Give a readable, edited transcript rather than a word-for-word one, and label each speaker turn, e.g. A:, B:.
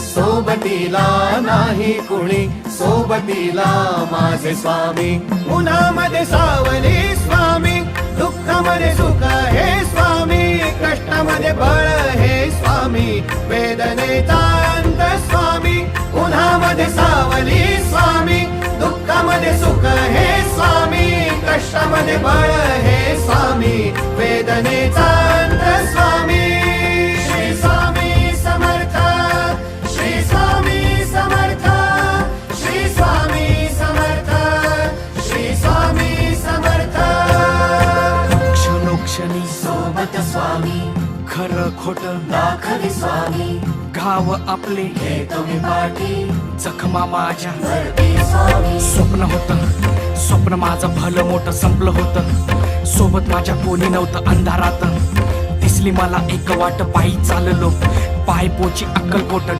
A: सोबतीला नाही कुणी, सोबतीला माझे स्वामी. उन्हामध्ये सावली स्वामी, दुःखामध्ये सुख हे स्वामी, कष्टामध्ये बळ हे स्वामी, वेदनेचा अंत स्वामी. उन्हामध्ये सावली स्वामी, दुःखामध्ये सुख हे स्वामी, कष्टामध्ये बळ हे स्वामी, वेदनेचा अंत स्वामी. श्री स्वामी समर्थ, श्री स्वामी समर्थ, श्री स्वामी समर्थ, श्री स्वामी समर्थ.
B: क्षणोक्षणी
A: सोबत स्वामी,
B: खरं खोट
A: दाखवी स्वामी,
B: घाव आपले
A: हे तुम्ही पाठी
B: जखमा माझ्या
A: भरती स्वामी.
B: स्वप्न होतं, स्वप्न माझं भलं मोठं संपलं होतं. सोबत माझ्या कोणी नव्हतं अंधारात. दिसली मला एक वाट, पायी चाललो पाय पोची अक्कलकोट.